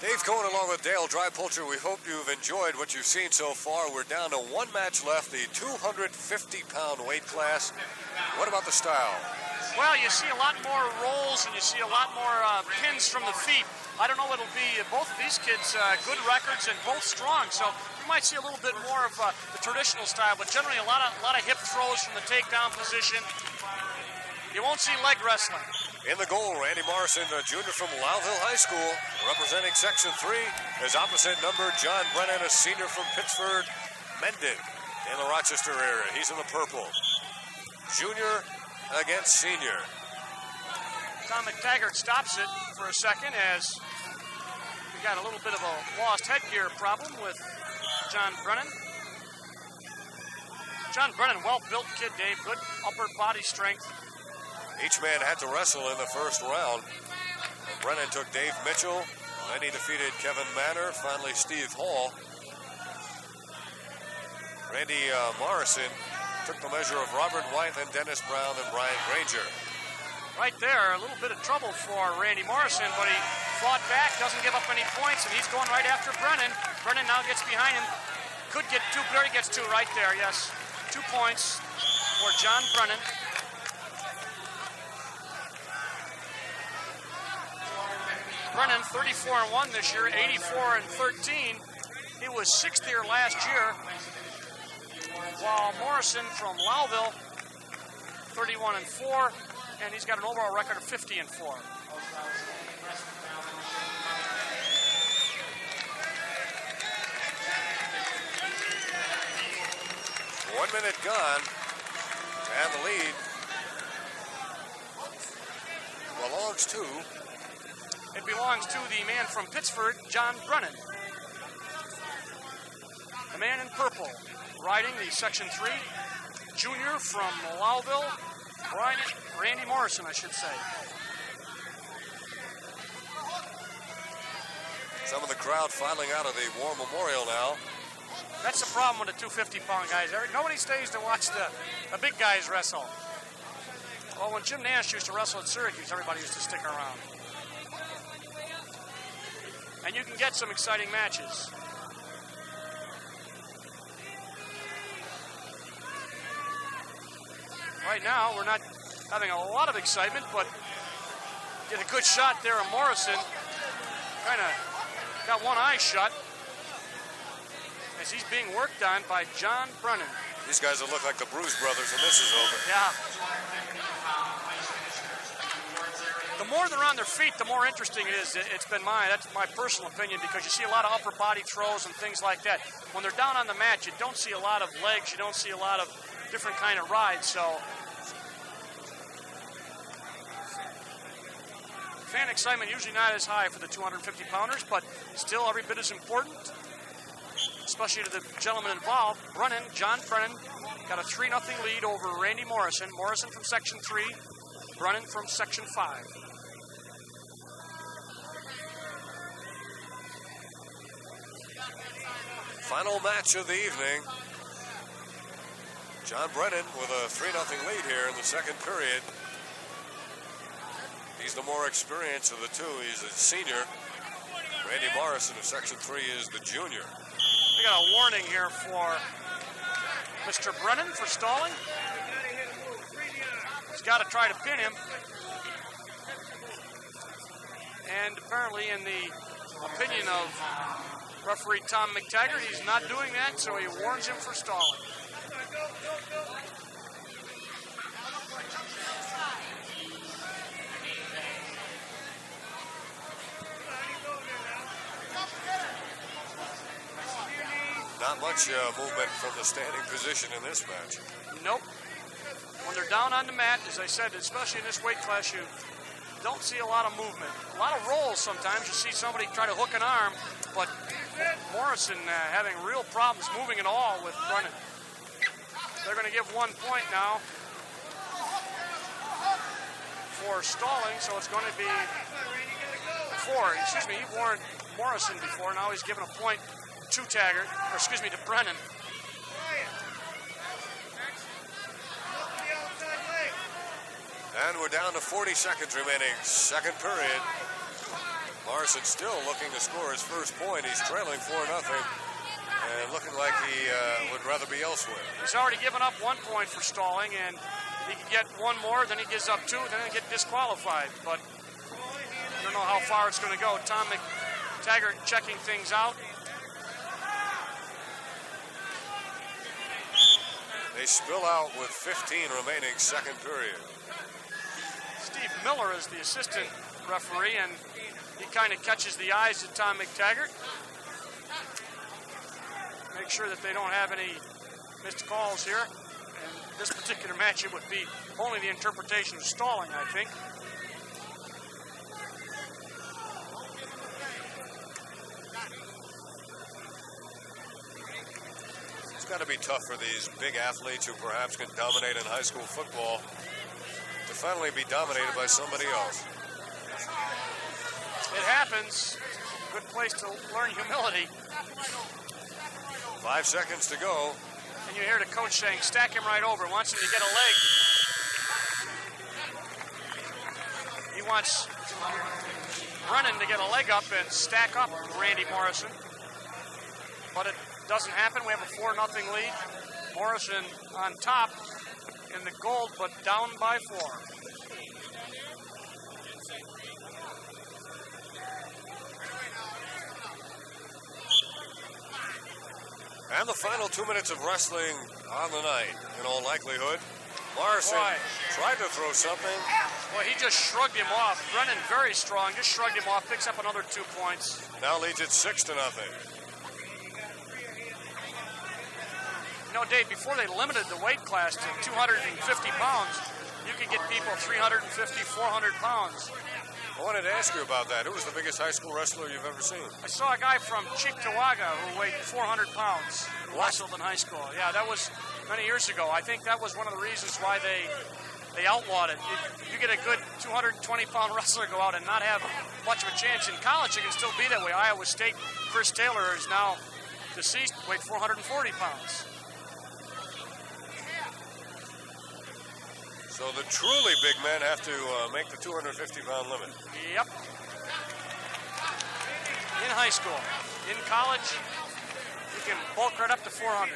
Dave Cohen along with Dale Drypulcher. We hope you've enjoyed what you've seen so far. We're down to one match left, the 250-pound weight class. What about the style? Well, you see a lot more rolls and you see a lot more pins from the feet. I don't know what it'll be. Both of these kids, good records and both strong. So you might see a little bit more of the traditional style, but generally a lot of hip throws from the takedown position. You won't see leg wrestling. In the goal, Randy Morrison, a junior from Lowville High School, representing Section 3. His opposite number, John Brennan, a senior from Pittsford, Mendon, in the Rochester area. He's in the purple. Junior against senior. Tom McTaggart stops it for a second as we got a little bit of a lost headgear problem with John Brennan. John Brennan, well-built kid, Dave. Good upper body strength. Each man had to wrestle in the first round. Brennan took Dave Mitchell. Then he defeated Kevin Manor. Finally, Steve Hall. Randy Morrison took the measure of Robert White and Dennis Brown and Brian Granger. Right there, a little bit of trouble for Randy Morrison, but he fought back, doesn't give up any points, and he's going right after Brennan. Brennan now gets behind him. Could get two, but he gets two right there, yes. 2 points for John Brennan. Brennan, 34-1 this year, 84-13. He was 6th here last year, while Morrison from Lowville, 31-4, and he's got an overall record of 50-4. 1 minute gone, and the lead belongs to... It belongs to the man from Pittsford, John Brennan. The man in purple, riding the Section 3, junior from Lowville, Randy Morrison, I should say. Some of the crowd filing out of the War Memorial now. That's the problem with the 250-pound guys. Nobody stays to watch the big guys wrestle. Well, when Jim Nash used to wrestle at Syracuse, everybody used to stick around. And you can get some exciting matches. Right now, we're not having a lot of excitement, but get a good shot there of Morrison. Kind of got one eye shut as he's being worked on by John Brennan. These guys will look like the Bruise Brothers when this is over. Yeah. The more they're on their feet, the more interesting it is. It's been that's my personal opinion, because you see a lot of upper body throws and things like that. When they're down on the mat, you don't see a lot of legs. You don't see a lot of different kind of rides. So fan excitement usually not as high for the 250-pounders, but still every bit as important, especially to the gentleman involved. Brennan, John Brennan, got a 3-0 lead over Randy Morrison. Morrison from Section 3, Brennan from Section 5. Final match of the evening. John Brennan with a 3-0 lead here in the second period. He's the more experienced of the two. He's a senior. Randy Morrison of Section 3 is the junior. We got a warning here for Mr. Brennan for stalling. He's got to try to pin him. And apparently, in the opinion of referee Tom McTaggart, he's not doing that, so he warns him for stalling. Not much movement from the standing position in this match. Nope. When they're down on the mat, as I said, especially in this weight class, you don't see a lot of movement. A lot of rolls sometimes. You see somebody try to hook an arm, but Morrison having real problems moving at all with Brennan. They're going to give 1 point now for stalling, so it's going to be 4. Excuse me, he warned Morrison before. Now he's given a point to Taggart, or excuse me, to Brennan. And we're down to 40 seconds remaining, second period. Morrison still looking to score his first point. He's trailing 4-0 and looking like he would rather be elsewhere. He's already given up 1 point for stalling, and he can get one more, then he gives up 2, then he get disqualified. But I don't know how far it's going to go. Tom McTaggart checking things out. They spill out with 15 remaining second period. Steve Miller is the assistant referee, and he kind of catches the eyes of Tom McTaggart. Make sure that they don't have any missed calls here. And this particular match, it would be only the interpretation of stalling, I think. It's got to be tough for these big athletes who perhaps can dominate in high school football to finally be dominated by somebody else. It happens. Good place to learn humility. 5 seconds to go. And you hear the coach saying, stack him right over. Wants him to get a leg. He wants Brennan to get a leg up and stack up Randy Morrison. But it doesn't happen. We have a 4-0 lead. Morrison on top in the gold, but down by 4. And the final 2 minutes of wrestling on the night, in all likelihood. Morrison tried to throw something. Boy, he just shrugged him off. Brennan, very strong, just shrugged him off, picks up another 2 points. Now leads it 6-0. You know, Dave, before they limited the weight class to 250 pounds, you could get people 350, 400 pounds. I wanted to ask you about that. Who was the biggest high school wrestler you've ever seen? I saw a guy from Cheektowaga who weighed 400 pounds, who wrestled in high school. Yeah, that was many years ago. I think that was one of the reasons why they outlawed it. You get a good 220-pound wrestler go out and not have much of a chance. In college, it can still be that way. Iowa State, Chris Taylor is now deceased, weighed 440 pounds. So the truly big men have to make the 250-pound limit. Yep. In high school. In college, you can bulk right up to 400.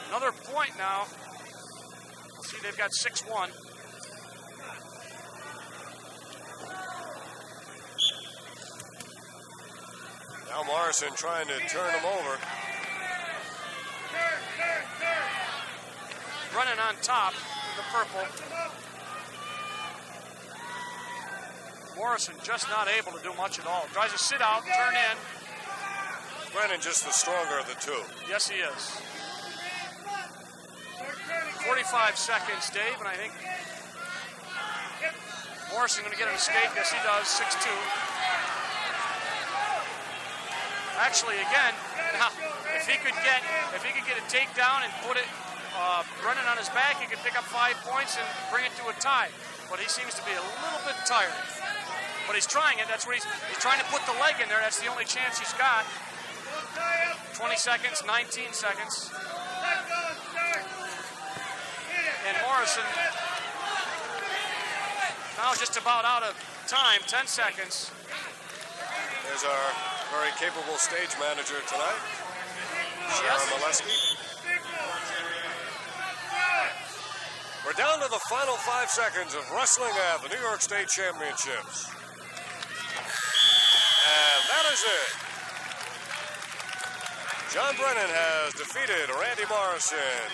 Another point now. See, they've got 6-1. Now Morrison trying to turn him over. Brennan on top with the purple. Morrison just not able to do much at all. Tries to sit out, turn in. Brennan just the stronger of the two. Yes, he is. 45 seconds, Dave, and I think Morrison going to get an escape. Yes, he does. 6-2. Actually, again, now, if he could get a takedown and put it Brennan on his back, he could pick up 5 points and bring it to a tie. But he seems to be a little bit tired. But he's trying it. That's what he's trying to put the leg in there. That's the only chance he's got. 20 seconds, 19 seconds. And Morrison now just about out of time, 10 seconds. There's our very capable stage manager tonight, Sharon Molesky. We're down to the final 5 seconds of wrestling at the New York State Championships. And that is it. John Brennan has defeated Randy Morrison.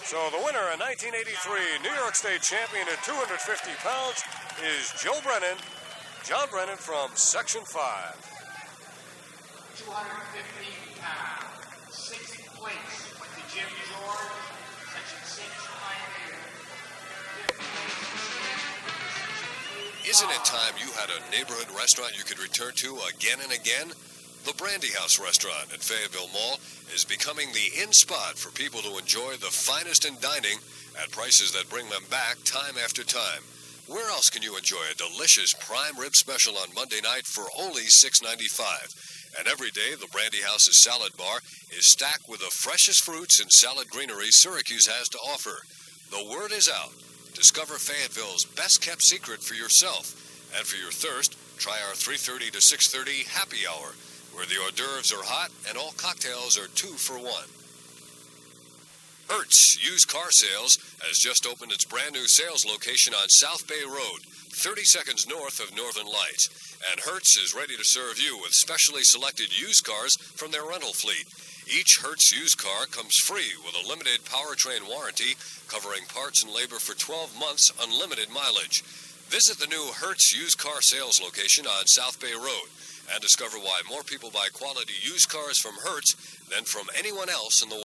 So the winner in 1983 New York State champion at 250 pounds is Joe Brennan, John Brennan from Section 5. 250 pounds, 6th place went to Jim George, Section 6, Pioneer. Isn't it time you had a neighborhood restaurant you could return to again and again? The Brandy House Restaurant at Fayetteville Mall is becoming the in spot for people to enjoy the finest in dining at prices that bring them back time after time. Where else can you enjoy a delicious prime rib special on Monday night for only $6.95? And every day, the Brandy House's salad bar is stacked with the freshest fruits and salad greenery Syracuse has to offer. The word is out. Discover Fayetteville's best-kept secret for yourself. And for your thirst, Try our 3:30 to 6:30 happy hour, where the hors d'oeuvres are hot and all cocktails are 2 for 1. Hertz Used Car Sales has just opened its brand new sales location on South Bay Road, 30 seconds north of Northern Lights. And Hertz is ready to serve you with specially selected used cars from their rental fleet. Each Hertz used car comes free with a limited powertrain warranty covering parts and labor for 12 months, unlimited mileage. Visit the new Hertz Used Car Sales location on South Bay Road and discover why more people buy quality used cars from Hertz than from anyone else in the world.